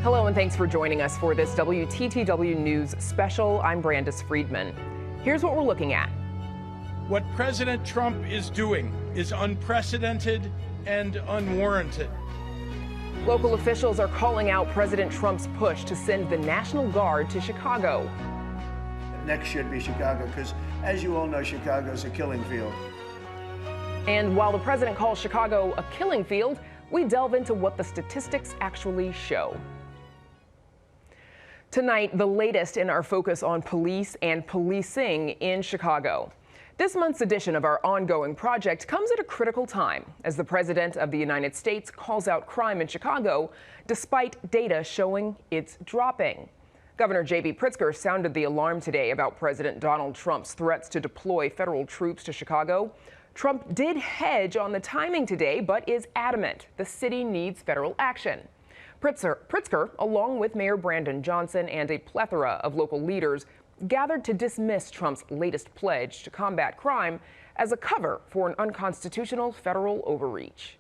Hello and thanks for joining us for this WTTW News special. I'm Brandis Friedman. Here's what we're looking at. What President Trump is doing is unprecedented and unwarranted. Local officials are calling out President Trump's push to send the National Guard to Chicago. Next should be Chicago because, as you all know, Chicago's a killing field. And while the president calls Chicago a killing field, we delve into what the statistics actually show. Tonight, the latest in our focus on police and policing in Chicago. This month's edition of our ongoing project comes at a critical time as the President of the United States calls out crime in Chicago, despite data showing it's dropping. Governor J.B. Pritzker sounded the alarm today about President Donald Trump's threats to deploy federal troops to Chicago. Trump did hedge on the timing today, but is adamant the city needs federal action. Pritzker, along with Mayor Brandon Johnson and a plethora of local leaders, gathered to dismiss Trump's latest pledge to combat crime as a cover for an unconstitutional federal overreach.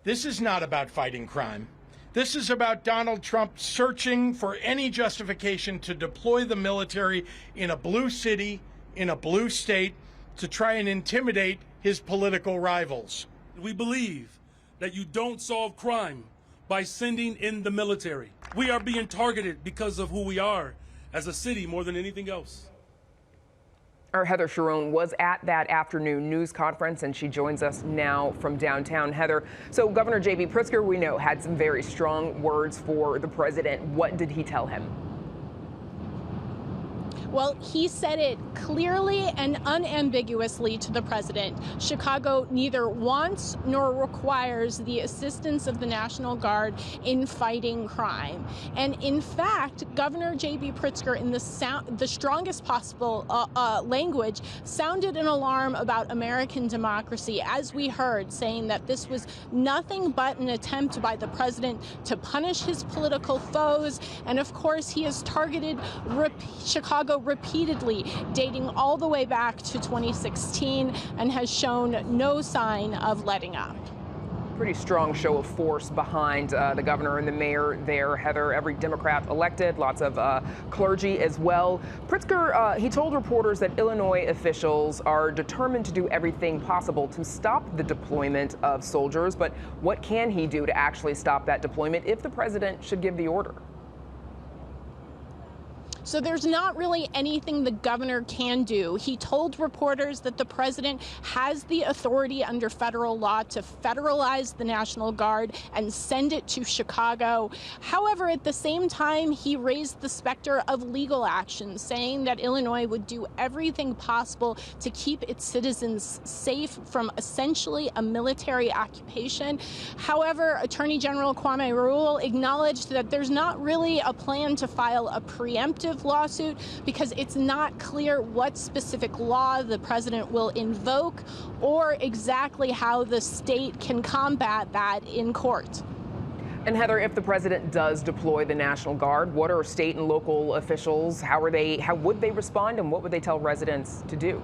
This is not about fighting crime. This is about Donald Trump searching for any justification to deploy the military in a blue city, in a blue state, to try and intimidate his political rivals. We believe that you don't solve crime by sending in the military. We are being targeted because of who we are as a city more than anything else. Our Heather Sharon was at that afternoon news conference, and she joins us now from downtown. Heather, so Governor J.B. Pritzker, we know, had some very strong words for the president. What did he tell him? Well, he said it clearly and unambiguously to the president. Chicago neither wants nor requires the assistance of the National Guard in fighting crime. And in fact, Governor J.B. Pritzker, in the strongest possible language, sounded an alarm about American democracy, as we heard, saying that this was nothing but an attempt by the president to punish his political foes. And of course, he has targeted Chicago repeatedly, dating all the way back to 2016, and has shown no sign of letting up. Pretty strong show of force behind the governor and the mayor there, Heather. Every Democrat elected, lots of clergy as well. Pritzker, he told reporters that Illinois officials are determined to do everything possible to stop the deployment of soldiers. But what can he do to actually stop that deployment if the president should give the order? So there's not really anything the governor can do. He told reporters that the president has the authority under federal law to federalize the National Guard and send it to Chicago. However, at the same time, he raised the specter of legal action, saying that Illinois would do everything possible to keep its citizens safe from essentially a military occupation. However, Attorney General Kwame Rule acknowledged that there's not really a plan to file a preemptive lawsuit because it's not clear what specific law the president will invoke or exactly how the state can combat that in court. And Heather, if the president does deploy the National Guard, what are state and local officials? How would they respond, and what would they tell residents to do?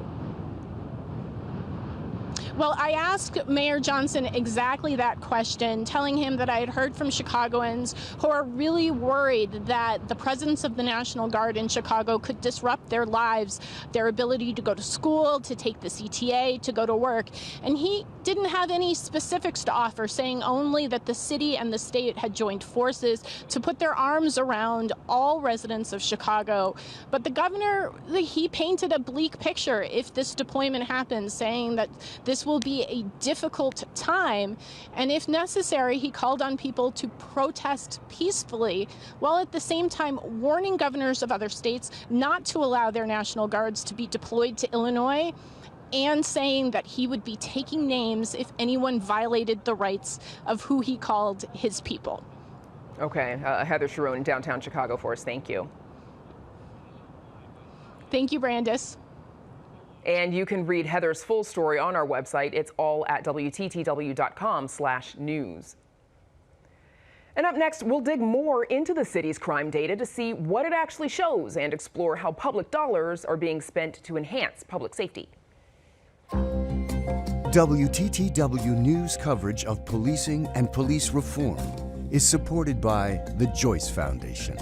Well, I asked Mayor Johnson exactly that question, telling him that I had heard from Chicagoans who are really worried that the presence of the National Guard in Chicago could disrupt their lives, their ability to go to school, to take the CTA, to go to work. And he didn't have any specifics to offer, saying only that the city and the state had joined forces to put their arms around all residents of Chicago. But the governor, he painted a bleak picture if this deployment happens, saying that this will be a difficult time, and if necessary, he called on people to protest peacefully, while at the same time warning governors of other states not to allow their National Guards to be deployed to Illinois, and saying that he would be taking names if anyone violated the rights of who he called his people. Okay, Heather Sharon in downtown Chicago for us. Thank you. Thank you, Brandis. And you can read Heather's full story on our website. It's all at WTTW.com/news. And up next, we'll dig more into the city's crime data to see what it actually shows and explore how public dollars are being spent to enhance public safety. WTTW News coverage of policing and police reform. is supported by the Joyce Foundation.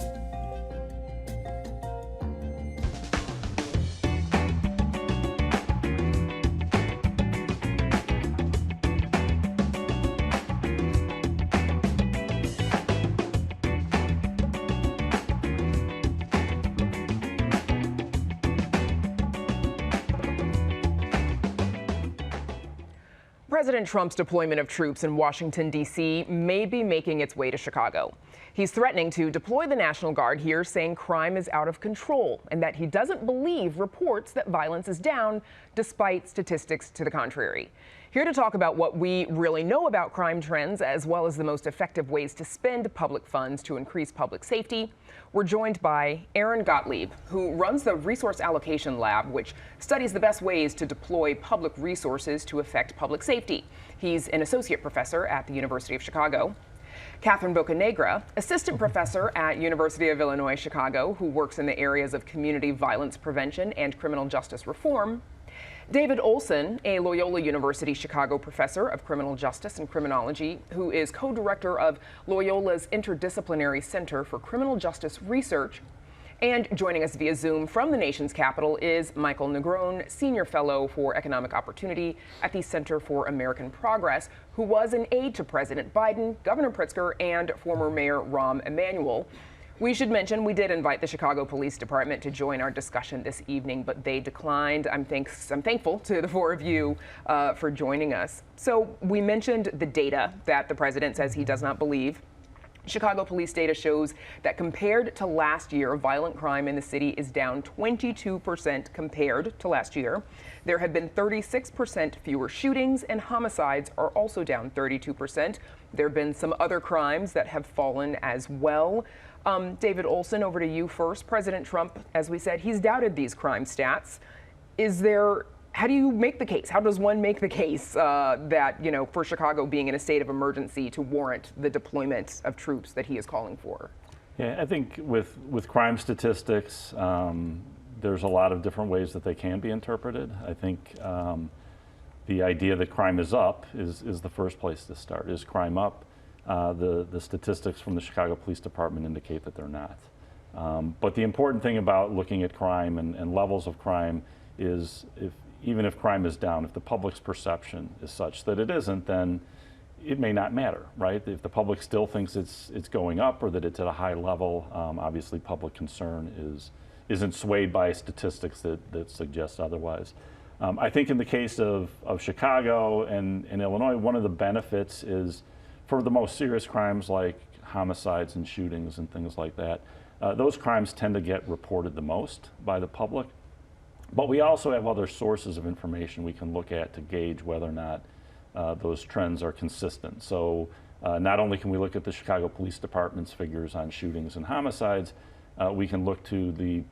President Trump's deployment of troops in Washington, D.C. may be making its way to Chicago. He's threatening to deploy the National Guard here, saying crime is out of control and that he doesn't believe reports that violence is down, despite statistics to the contrary. Here to talk about what we really know about crime trends, as well as the most effective ways to spend public funds to increase public safety, we're joined by Aaron Gottlieb, who runs the Resource Allocation Lab, which studies the best ways to deploy public resources to affect public safety. He's an associate professor at the University of Chicago. Catherine Bocanegra, assistant professor at University of Illinois Chicago, who works in the areas of community violence prevention and criminal justice reform. David Olson, a Loyola University Chicago professor of criminal justice and criminology, who is co-director of Loyola's Interdisciplinary Center for Criminal Justice Research. And joining us via Zoom from the nation's capital is Michael Negron, senior fellow for economic opportunity at the Center for American Progress, who was an aide to President Biden, Governor Pritzker, and former Mayor Rahm Emanuel. We should mention we did invite the Chicago Police Department to join our discussion this evening, but they declined. I'm thankful to the four of you for joining us. So we mentioned the data that the president says he does not believe. Chicago police data shows that compared to last year, violent crime in the city is down 22% compared to last year. There have been 36% fewer shootings, and homicides are also down 32%. There have been some other crimes that have fallen as well. David Olson, over to you first. President Trump, as we said, he's doubted these crime stats. How do you make the case? How does one make the case that, for Chicago being in a state of emergency to warrant the deployment of troops that he is calling for? Yeah, I think with crime statistics, there's a lot of different ways that they can be interpreted. I think the idea that crime is up is the first place to start. Is crime up? The statistics from the Chicago Police Department indicate that they're not. But the important thing about looking at crime and levels of crime is even if crime is down, if the public's perception is such that it isn't, then it may not matter, right? If the public still thinks it's going up or that it's at a high level, obviously public concern isn't swayed by statistics that suggest otherwise. I think in the case of Chicago and Illinois, one of the benefits is for the most serious crimes like homicides and shootings and things like that, those crimes tend to get reported the most by the public. But we also have other sources of information we can look at to gauge whether or not those trends are consistent. So not only can we look at the Chicago Police Department's figures on shootings and homicides, we can look to the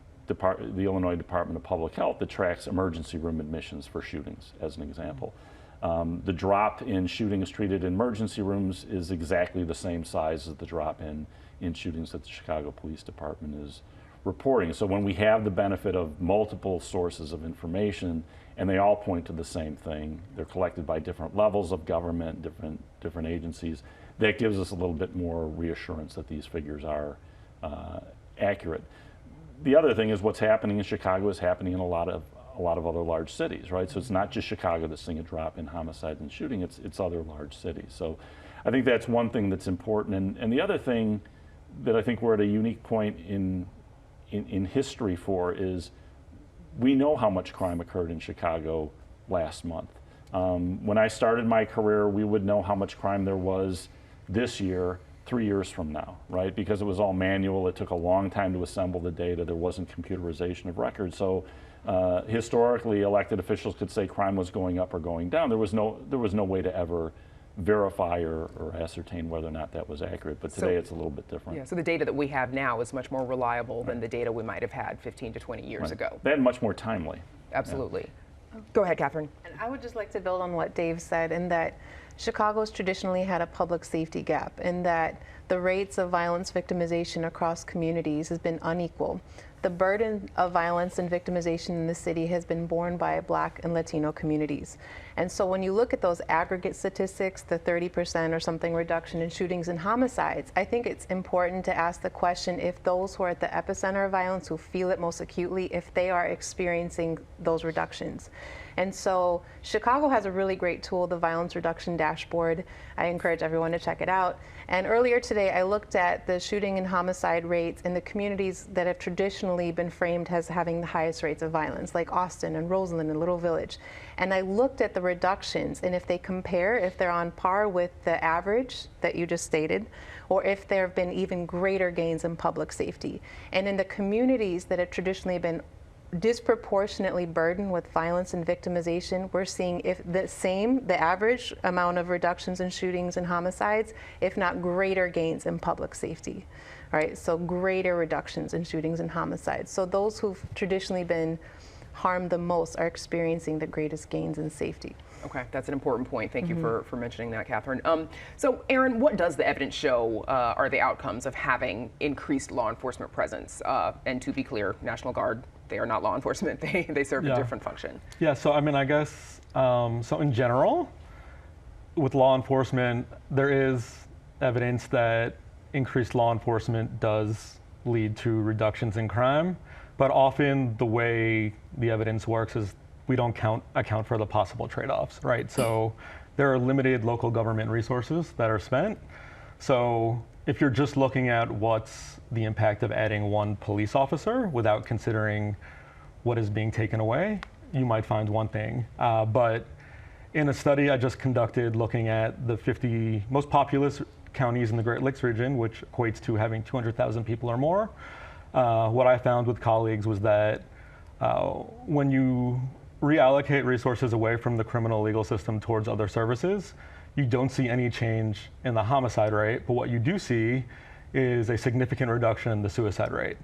Illinois Department of Public Health that tracks emergency room admissions for shootings, as an example. The drop in shootings treated in emergency rooms is exactly the same size as the drop in shootings that the Chicago Police Department is reporting. So when we have the benefit of multiple sources of information and they all point to the same thing, they're collected by different levels of government, different agencies, that gives us a little bit more reassurance that these figures are accurate. The other thing is what's happening in Chicago is happening in a lot of other large cities, right? So it's not just Chicago that's seeing a drop in homicide and shooting, it's other large cities. So I think that's one thing that's important. And the other thing that I think we're at a unique point in history for is we know how much crime occurred in Chicago last month. When I started my career, we would know how much crime there was this year 3 years from now, right? Because it was all manual. It took a long time to assemble the data. There wasn't computerization of records. So historically, elected officials could say crime was going up or going down. There was no way to ever verify or ascertain whether or not that was accurate. But today it's a little bit different. Yeah, so the data that we have now is much more reliable than the data we might have had 15 to 20 years ago. And much more timely. Absolutely. Yeah. Go ahead, Catherine. And I would just like to build on what Dave said in that Chicago's traditionally had a public safety gap in that the rates of violence victimization across communities has been unequal. The burden of violence and victimization in the city has been borne by Black and Latino communities. And so when you look at those aggregate statistics, the 30% or something reduction in shootings and homicides, I think it's important to ask the question if those who are at the epicenter of violence, who feel it most acutely, if they are experiencing those reductions. And so Chicago has a really great tool, the Violence Reduction Dashboard. I encourage everyone to check it out. And earlier today, I looked at the shooting and homicide rates in the communities that have traditionally been framed as having the highest rates of violence, like Austin and Roseland and Little Village. And I looked at the reductions, and if they compare, if they're on par with the average that you just stated, or if there have been even greater gains in public safety. And in the communities that have traditionally been disproportionately burdened with violence and victimization, we're seeing if the average amount of reductions in shootings and homicides, if not greater gains in public safety. All right, so greater reductions in shootings and homicides. So those who've traditionally been harmed the most are experiencing the greatest gains in safety. Okay, that's an important point. Thank you for mentioning that, Catherine. So, Aaron, what does the evidence show are the outcomes of having increased law enforcement presence? And to be clear, National Guard, they are not law enforcement. They serve a different function. Yeah, so I mean, I guess, so in general, with law enforcement, there is evidence that increased law enforcement does lead to reductions in crime, but often the way the evidence works is we don't account for the possible trade-offs, right? So there are limited local government resources that are spent. So if you're just looking at what's the impact of adding one police officer without considering what is being taken away, you might find one thing. But in a study I just conducted looking at the 50 most populous counties in the Great Lakes region, which equates to having 200,000 people or more, what I found with colleagues was that when you reallocate resources away from the criminal legal system towards other services, you don't see any change in the homicide rate, but what you do see is a significant reduction in the suicide rate.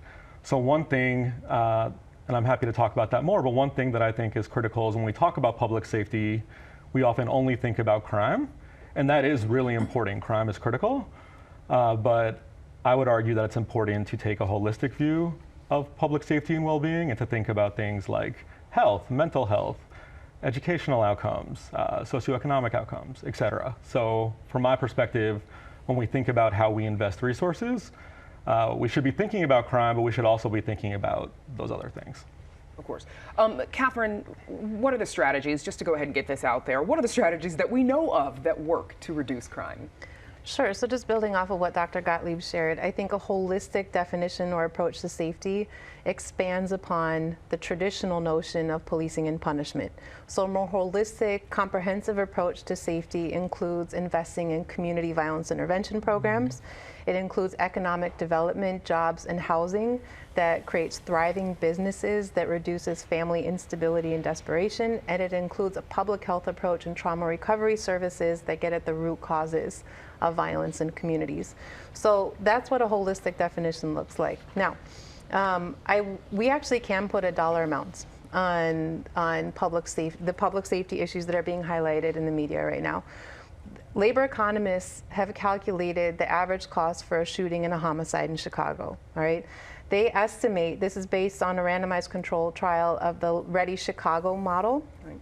So one thing, and I'm happy to talk about that more, but one thing that I think is critical is when we talk about public safety, we often only think about crime, and that is really important. Crime is critical, but I would argue that it's important to take a holistic view of public safety and well-being and to think about things like health, mental health, educational outcomes, socioeconomic outcomes, et cetera. So from my perspective, when we think about how we invest resources, we should be thinking about crime, but we should also be thinking about those other things. Of course. Catherine, what are the strategies, just to go ahead and get this out there, what are the strategies that we know of that work to reduce crime? Sure, so just building off of what Dr. Gottlieb shared, I think a holistic definition or approach to safety expands upon the traditional notion of policing and punishment. So a more holistic, comprehensive approach to safety includes investing in community violence intervention programs. It includes economic development, jobs, and housing that creates thriving businesses that reduces family instability and desperation. And it includes a public health approach and trauma recovery services that get at the root causes of violence in communities. So that's what a holistic definition looks like. Now, we actually can put a dollar amount on the public safety issues that are being highlighted in the media right now. Labor economists have calculated the average cost for a shooting and a homicide in Chicago, all right? They estimate, this is based on a randomized controlled trial of the Ready Chicago model. Right.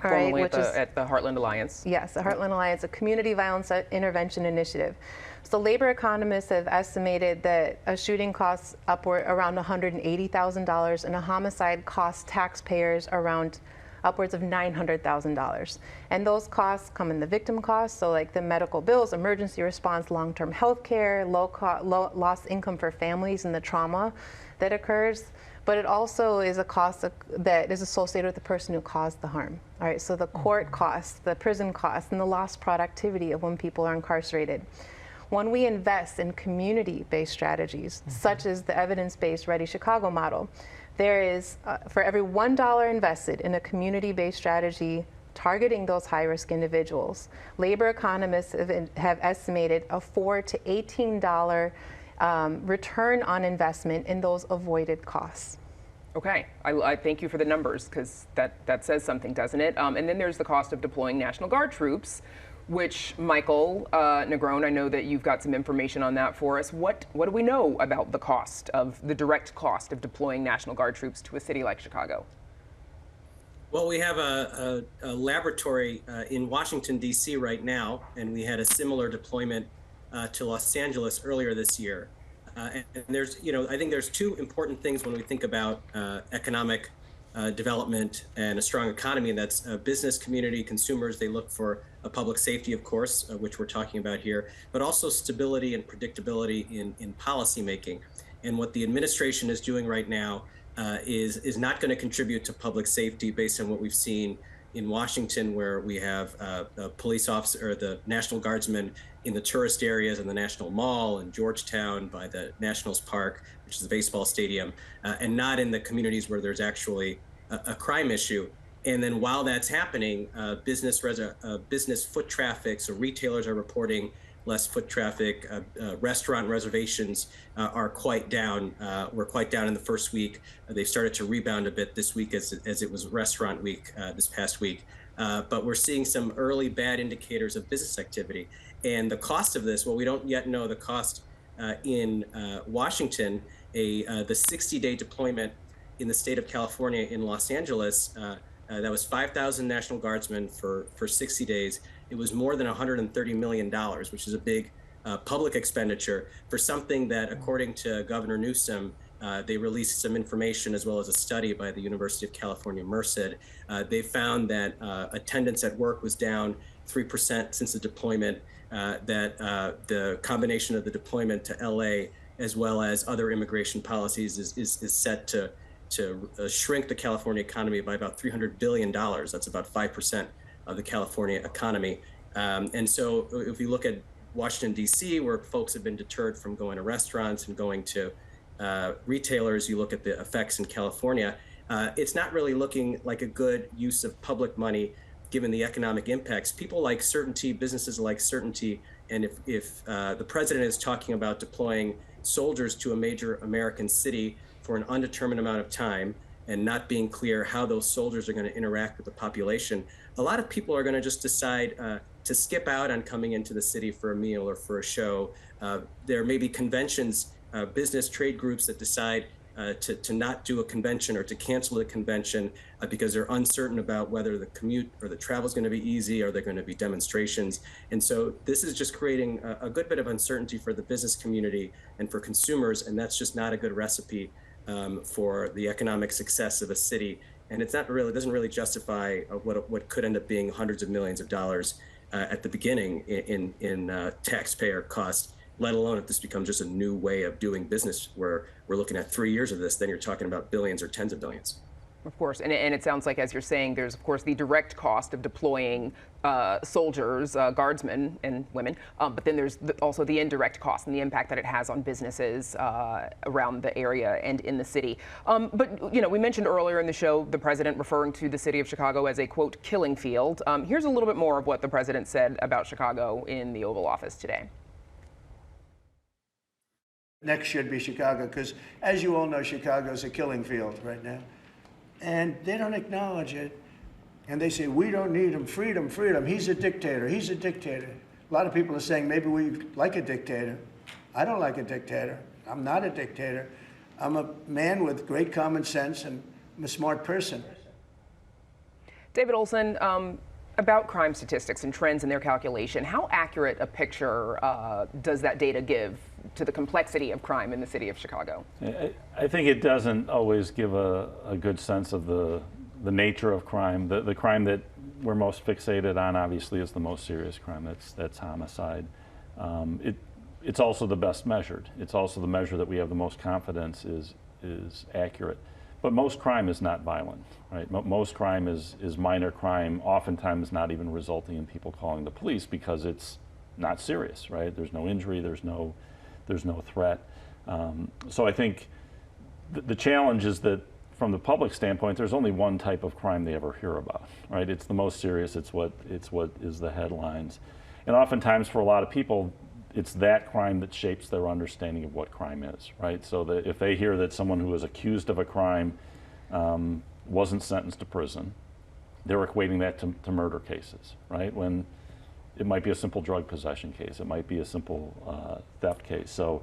All right, Formerly at the Heartland Alliance. Yes, the Heartland Alliance, a community violence intervention initiative. So labor economists have estimated that a shooting costs upward around $180,000 and a homicide costs taxpayers around upwards of $900,000. And those costs come in the victim costs, so like the medical bills, emergency response, long-term health care, lost income for families and the trauma that occurs. But it also is a cost that is associated with the person who caused the harm. All right, so the court costs, the prison costs, and the lost productivity of when people are incarcerated. When we invest in community-based strategies, such as the evidence-based Ready Chicago model, there is, for every $1 invested in a community-based strategy targeting those high-risk individuals, labor economists have estimated a $4 to $18 return on investment in those avoided costs. Okay, I thank you for the numbers because that says something, doesn't it? And then there's the cost of deploying National Guard troops, which, Michael Negron, I know that you've got some information on that for us. What do we know about the direct cost of deploying National Guard troops to a city like Chicago? Well, we have a laboratory in Washington, D.C. right now, and we had a similar deployment to Los Angeles earlier this year. And there's, I think there's two important things when we think about economic development and a strong economy, and that's business community, consumers. They look for a public safety, of course, which we're talking about here, but also stability and predictability in policy making. And what the administration is doing right now is not going to contribute to public safety based on what we've seen in Washington, where we have a police officer, or the National Guardsmen in the tourist areas in the National Mall, in Georgetown by the Nationals Park, which is a baseball stadium, and not in the communities where there's actually a crime issue. And then while that's happening, business foot traffic, so retailers are reporting less foot traffic. Restaurant reservations are quite down. Were quite down in the first week. They've started to rebound a bit this week as it was restaurant week this past week. But we're seeing some early bad indicators of business activity. And the cost of this, well, we don't yet know the cost in Washington. The 60-day deployment in the state of California in Los Angeles, that was 5,000 National Guardsmen for 60 days. It was more than $130 million, which is a big public expenditure for something that, according to Governor Newsom, they released some information as well as a study by the University of California, Merced. They found that attendance at work was down 3% since the deployment, that the combination of the deployment to LA as well as other immigration policies is set to shrink the California economy by about $300 billion. That's about 5% of the California economy. And so if we look at Washington, D.C., where folks have been deterred from going to restaurants and going to retailers, you look at the effects in California, it's not really looking like a good use of public money given the economic impacts. People like certainty, businesses like certainty, and if the president is talking about deploying soldiers to a major American city for an undetermined amount of time and not being clear how those soldiers are going to interact with the population, a lot of people are going to just decide to skip out on coming into the city for a meal or for a show. There may be conventions, business trade groups that decide to not do a convention or to cancel the convention because they're uncertain about whether the commute or the travel is going to be easy, or they're going to be demonstrations. And so this is just creating a good bit of uncertainty for the business community and for consumers, and that's just not a good recipe for the economic success of a city. And it doesn't really justify what could end up being hundreds of millions of dollars at the beginning in taxpayer cost, let alone if this becomes just a new way of doing business where we're looking at 3 years of this, then you're talking about billions or tens of billions. Of course, and it sounds like, as you're saying, there's, of course, the direct cost of deploying soldiers, guardsmen and women, but then there's also the indirect cost and the impact that it has on businesses around the area and in the city. But, we mentioned earlier in the show the president referring to the city of Chicago as a, quote, killing field. Here's a little bit more of what the president said about Chicago in the Oval Office today. Next should be Chicago, because as you all know, Chicago is a killing field right now. And they don't acknowledge it. And they say, we don't need him, freedom, freedom. He's a dictator, he's a dictator. A lot of people are saying maybe we like a dictator. I don't like a dictator. I'm not a dictator. I'm a man with great common sense, and I'm a smart person. David Olson, about crime statistics and trends in their calculation, how accurate a picture does that data give to the complexity of crime in the city of Chicago? I think it doesn't always give a good sense of the nature of crime. The crime that we're most fixated on, obviously, is the most serious crime. That's homicide. It's also the best measured. It's also the measure that we have the most confidence is accurate. But most crime is not violent, right? Most crime is minor crime, oftentimes not even resulting in people calling the police because it's not serious, right? There's no injury, there's no threat. So I think the challenge is that from the public standpoint, there's only one type of crime they ever hear about, right? It's the most serious, it's what is the headlines. And oftentimes for a lot of people, it's that crime that shapes their understanding of what crime is, right? So that if they hear that someone who is accused of a crime wasn't sentenced to prison, they're equating that to murder cases, right? When it might be a simple drug possession case. It might be a simple theft case. So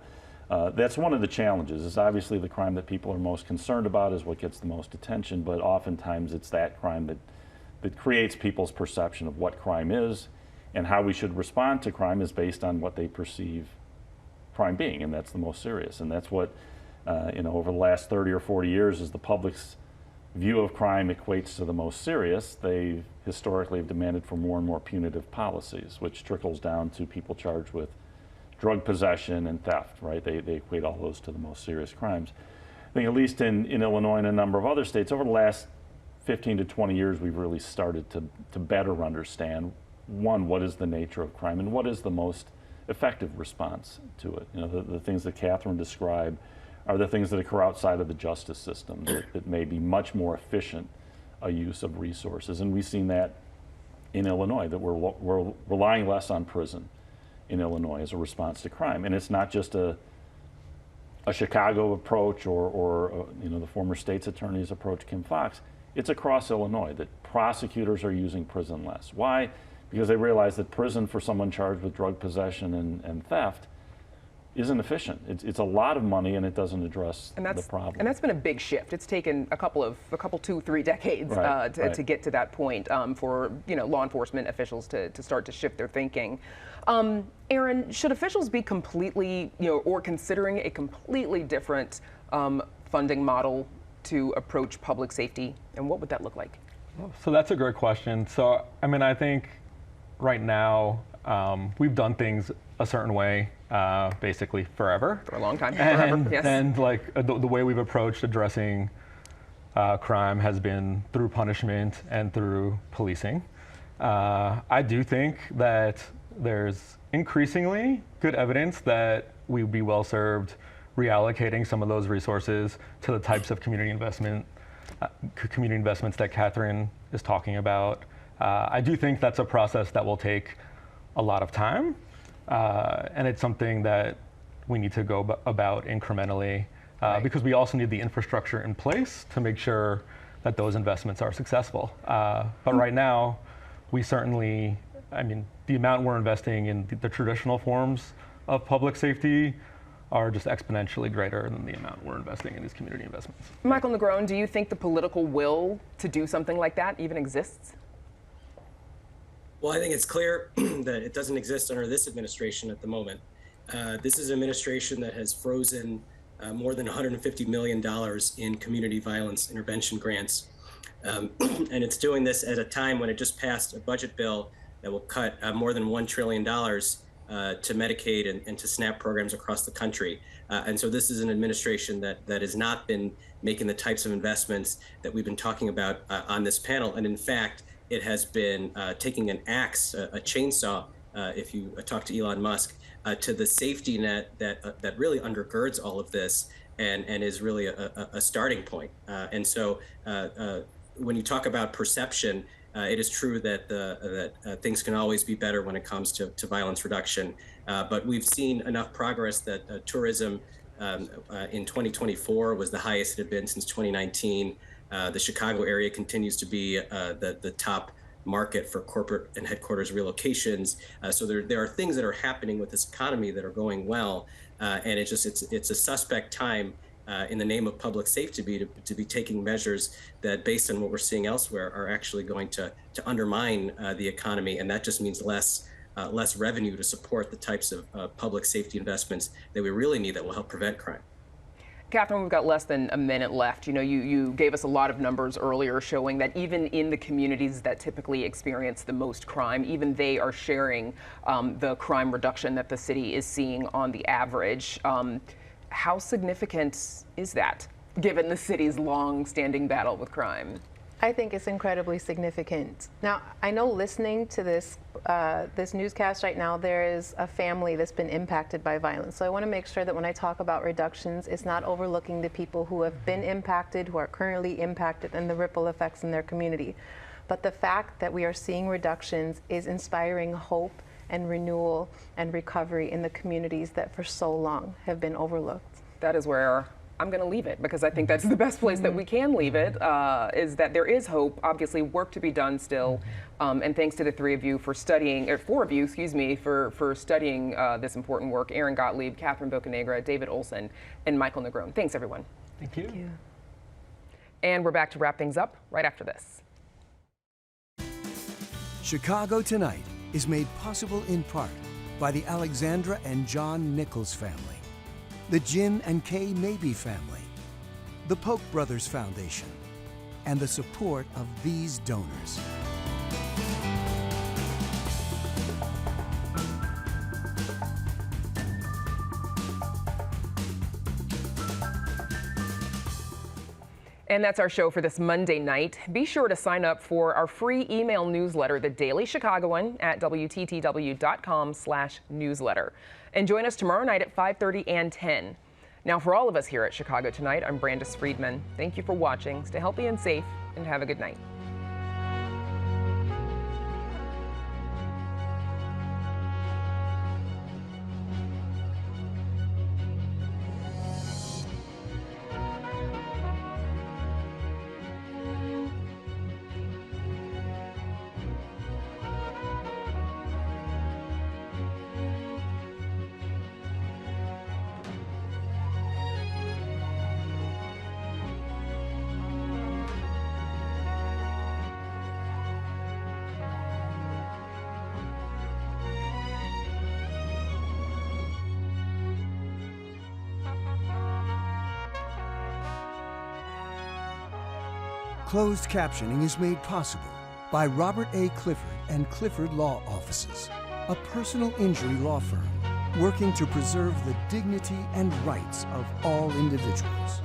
that's one of the challenges. Is obviously the crime that people are most concerned about is what gets the most attention, but oftentimes it's that crime that creates people's perception of what crime is, and how we should respond to crime is based on what they perceive crime being, and that's the most serious. And that's what, over the last 30 or 40 years, as the public's view of crime equates to the most serious, they historically have demanded for more and more punitive policies, which trickles down to people charged with drug possession and theft, right? They equate all those to the most serious crimes. I think at least in Illinois and a number of other states, over the last 15 to 20 years, we've really started to better understand, one, what is the nature of crime and what is the most effective response to it. The things that Catherine described are the things that occur outside of the justice system that may be much more efficient a use of resources. And we've seen that in Illinois, that we're relying less on prison in Illinois as a response to crime. And it's not just a Chicago approach or the former state's attorney's approach, Kim Foxx. It's across Illinois that prosecutors are using prison less. Why? Because they realize that prison for someone charged with drug possession and theft isn't efficient. It's a lot of money, and it doesn't address the problem. And that's been a big shift. It's taken a couple, 2-3 decades to get to that point for law enforcement officials to start to shift their thinking. Aaron, should officials be completely, or considering a completely different funding model to approach public safety, and what would that look like? So that's a great question. So I think right now we've done things a certain way basically forever. For a long time, and, forever, yes. And the way we've approached addressing crime has been through punishment and through policing. I do think that there's increasingly good evidence that we'd be well served reallocating some of those resources to the types of community investments that Catherine is talking about. I do think that's a process that will take a lot of time, and it's something that we need to go about incrementally because we also need the infrastructure in place to make sure that those investments are successful. But right now, we certainly, the amount we're investing in the traditional forms of public safety are just exponentially greater than the amount we're investing in these community investments. Michael Negron, do you think the political will to do something like that even exists? Well, I think it's clear that it doesn't exist under this administration at the moment. This is an administration that has frozen more than $150 million in community violence intervention grants. And it's doing this at a time when it just passed a budget bill that will cut more than $1 trillion to Medicaid and to SNAP programs across the country. And so this is an administration that has not been making the types of investments that we've been talking about on this panel. And in fact, it has been taking an axe, a chainsaw, if you talk to Elon Musk, to the safety net that really undergirds all of this and is really a starting point. And so when you talk about perception, it is true that things can always be better when it comes to violence reduction. But we've seen enough progress that tourism in 2024 was the highest it had been since 2019. The Chicago area continues to be the top market for corporate and headquarters relocations. So there are things that are happening with this economy that are going well. And it's a suspect time in the name of public safety to be taking measures that, based on what we're seeing elsewhere, are actually going to undermine the economy. And that just means less revenue to support the types of public safety investments that we really need that will help prevent crime. Catherine, we've got less than a minute left. You gave us a lot of numbers earlier showing that even in the communities that typically experience the most crime, even they are sharing the crime reduction that the city is seeing on the average. How significant is that, given the city's long-standing battle with crime? I think it's incredibly significant. Now, I know listening to this newscast right now, there is a family that's been impacted by violence. So I want to make sure that when I talk about reductions, it's not overlooking the people who have been impacted, who are currently impacted, and the ripple effects in their community. But the fact that we are seeing reductions is inspiring hope and renewal and recovery in the communities that for so long have been overlooked. That is where I'm going to leave it because I think that's the best place that we can leave it, is that there is hope, obviously work to be done still. And thanks to the four of you, for studying this important work. Aaron Gottlieb, Catherine Bocanegra, David Olson, and Michael Negron. Thanks, everyone. Thank you. Thank you. And we're back to wrap things up right after this. Chicago Tonight is made possible in part by the Alexandra and John Nichols family, the Jim and Kay Mabey family, the Polk Brothers Foundation, and the support of these donors. And that's our show for this Monday night. Be sure to sign up for our free email newsletter, The Daily Chicagoan, at WTTW.com/newsletter. And join us tomorrow night at 5:30 and 10. Now, for all of us here at Chicago Tonight, I'm Brandis Friedman. Thank you for watching. Stay healthy and safe, and have a good night. Closed captioning is made possible by Robert A. Clifford and Clifford Law Offices, a personal injury law firm working to preserve the dignity and rights of all individuals.